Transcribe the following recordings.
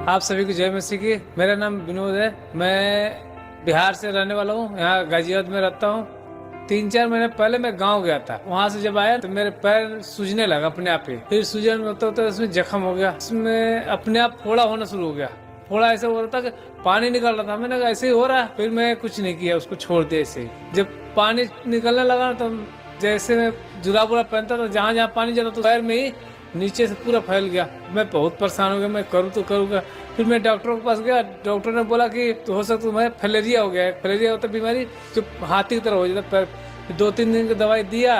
आप सभी को जय मसीह की। मेरा नाम विनोद है। मैं बिहार से रहने वाला हूँ। यहाँ गाजियाबाद में रहता हूँ। 3-4 महीने पहले मैं गांव गया था। वहाँ से जब आया तो मेरे पैर सूजने लगा अपने आप ही। फिर सूजन होता होता उसमें जख्म हो गया। उसमें अपने आप फोड़ा होना शुरू हो गया। फोड़ा ऐसे हो रहा था कि पानी निकल रहा था। मैंने कहा ऐसे ही हो रहा है। फिर मैं कुछ नहीं किया, उसको छोड़ दिया ऐसे ही। जब पानी निकलने लगा तो जैसे मैं जुराब पहनता था, जहाँ जहाँ पानी जाता तो पैर में ही नीचे से पूरा फैल गया। मैं बहुत परेशान हो गया, मैं करूँ तो करूँगा। फिर मैं डॉक्टर के पास गया। डॉक्टर ने बोला कि तो हो सकता तुम्हें फलेरिया हो गया है। फलेरिया होता बीमारी जो हाथी की तरह हो जाता पैर। 2-3 दिन की दवाई दिया,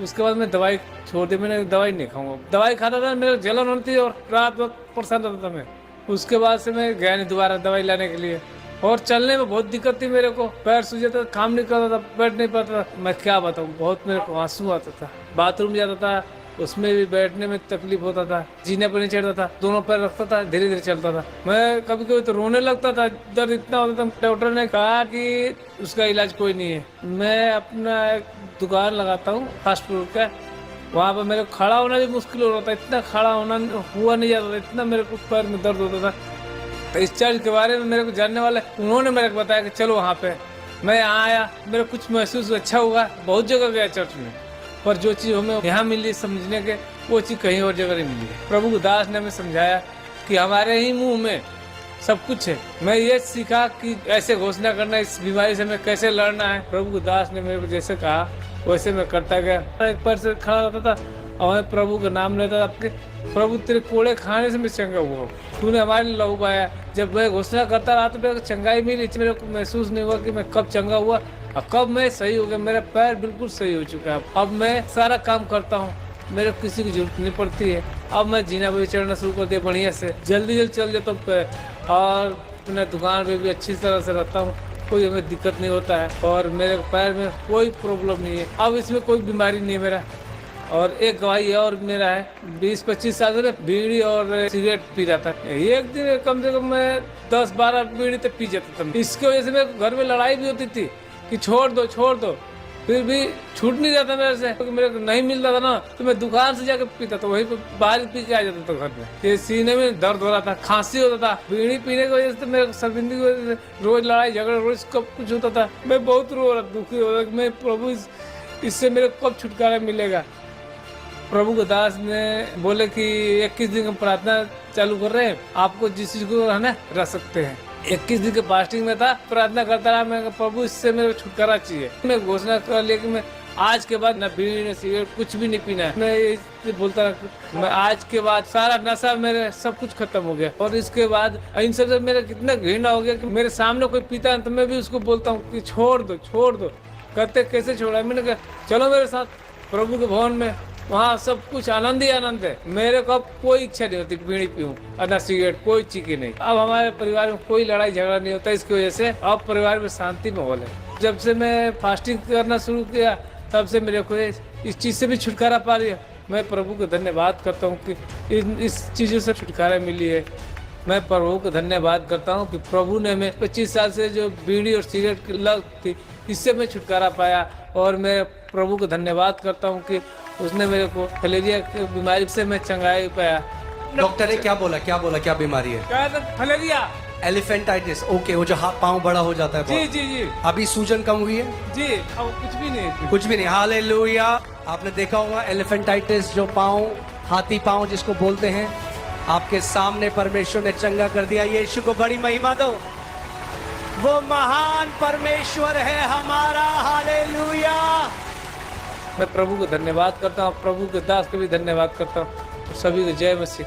उसके बाद मैं दवाई छोड़ दी। मैंने दवाई नहीं खाऊंगा। दवाई खाता था, मेरे जलन होती और रात वक्त परेशान रहता था मैं। उसके बाद से मैं गया नहीं दोबारा दवाई लाने के लिए। और चलने में बहुत दिक्कत थी मेरे को। पैर सूझ था, काम नहीं करता था, बैठ नहीं पाता था। मैं क्या बताऊँ, बहुत मेरे को आंसू आता था। बाथरूम जाता था, उसमें भी बैठने में तकलीफ होता था। जीने पर नहीं चढ़ता था, दोनों पैर रखता था, धीरे धीरे चलता था। मैं कभी कभी तो रोने लगता था, दर्द इतना होता था। डॉक्टर ने कहा कि उसका इलाज कोई नहीं है। मैं अपना एक दुकान लगाता हूँ फास्ट फूड का। वहाँ पर मेरे को खड़ा होना भी मुश्किल हो रहा था। इतना खड़ा होना हुआ नहीं जाता था, इतना मेरे को पैर में दर्द होता था। तो इस चर्च के बारे में मेरे को जानने वाले उन्होंने मेरे को बताया कि चलो वहाँ पे। मैं यहाँ आया, मेरा कुछ महसूस अच्छा हुआ। बहुत जगह गया चर्च में, पर जो चीज़ हमें यहाँ मिली समझने के, वो चीज़ कहीं और जगह नहीं मिली है। प्रभु दास ने हमें समझाया कि हमारे ही मुंह में सब कुछ है। मैं ये सीखा कि ऐसे घोषणा करना, इस बीमारी से हमें कैसे लड़ना है। प्रभु दास ने मेरे को जैसे कहा वैसे मैं करता गया। एक पैर से खड़ा रहता था और मैं प्रभु का नाम लेता था। आपके प्रभु तेरे कोड़े खाने से मैं चंगा हुआ। तूने हमारे लिए लहू बहाया। जब मैं घोषणा करता रहा तो मेरे को चंगाई मिली। मेरे को महसूस नहीं हुआ कि मैं कब चंगा हुआ और कब मैं सही हो गया। मेरा पैर बिल्कुल सही हो चुका है। अब मैं सारा काम करता हूँ, मेरे को किसी की जरूरत नहीं पड़ती है। अब मैं जीना भी चढ़ना शुरू कर दिया बढ़िया से। जल्दी चल जाता हूँ और अपने दुकान पे भी अच्छी तरह से रहता हूँ। कोई हमें दिक्कत नहीं होता है और मेरे पैर में कोई प्रॉब्लम नहीं है। अब इसमें कोई बीमारी नहीं है मेरा। और एक गवाही और मेरा है, 20-25 साल से बीड़ी और सिगरेट पी रहा था। एक दिन कम से कम मैं 10-12 बीड़ी तक पी जाता था। इसकी वजह से मेरे घर में लड़ाई भी होती थी कि छोड़ दो छोड़ दो, फिर भी छूट नहीं जाता मेरे से। क्योंकि मेरे को नहीं मिलता था ना, तो मैं दुकान से जाकर पीता था। वहीं पर बाहर पी के आ जाता था घर में। ये सीने में दर्द हो रहा था, खांसी होता था। बीड़ी पीने की वजह से मेरे शर्मिंदगी की वजह से रोज लड़ाई झगड़ा, रोज कब कुछ होता था। मैं बहुत रो रहा, दुखी हो रहा। मैं प्रभु इससे मेरे को कब छुटकारा मिलेगा। प्रभु के दास ने बोले कि 21 दिन की प्रार्थना चालू कर रहे हैं, आपको जिस चीज को रहना रह सकते हैं। 21 दिन के फास्टिंग में था, प्रार्थना करता रहा। मैं प्रभु इससे मेरे को छुटकारा चाहिए। मैं घोषणा कर लिया कि मैं आज के बाद न बीड़ी न सिगरेट कुछ भी नहीं पीना है। मैं ये बोलता रहा, मैं आज के बाद सारा नशा मेरे सब कुछ खत्म हो गया। और इसके बाद इन सब से मेरा कितना घृणा हो गया कि मेरे सामने कोई पीता है तो मैं भी उसको बोलता हूँ कि छोड़ दो छोड़ दो। कहते कैसे छोड़ा। मैंने कहा चलो मेरे साथ प्रभु के भवन में, वहाँ सब कुछ आनंद ही आनंद है। मेरे को अब कोई इच्छा नहीं होती बीड़ी पीऊं और न सिगरेट, कोई चीज की नहीं। अब हमारे परिवार में कोई लड़ाई झगड़ा नहीं होता। इसकी वजह से अब परिवार में शांति माहौल है। जब से मैं फास्टिंग करना शुरू किया तब से मेरे को इस चीज से भी छुटकारा पा लिया। मैं प्रभु को धन्यवाद करता हूँ कि इस चीजों से छुटकारा मिली है। मैं प्रभु को धन्यवाद करता हूँ कि प्रभु ने हमें 25 साल से जो बीड़ी और सिगरेट की लत थी, इससे मैं छुटकारा पाया। और मैं प्रभु को धन्यवाद करता हूँ कि उसने मेरे को फलेरिया की बीमारी से मैं चंगाई पाया। डॉक्टर ने क्या बोला क्या बीमारी है? क्या था? फलेरिया, एलिफेंटाइटिस। ओके, वो जो हाथ पाँव बड़ा हो जाता है। जी जी जी। अभी सूजन कम हुई है? जी, अब कुछ भी नहीं। कुछ भी नहीं। हालेलुया। आपने देखा होगा एलिफेंटाइटिस, जो पाँव, हाथी पाँव जिसको बोलते हैं, आपके सामने परमेश्वर ने चंगा कर दिया। यीशु को बड़ी महिमा दो, वो महान परमेश्वर है हमारा। हालेलुया। मैं प्रभु को धन्यवाद करता हूँ, प्रभु के दास को भी धन्यवाद करता हूँ। सभी को जय मसीह।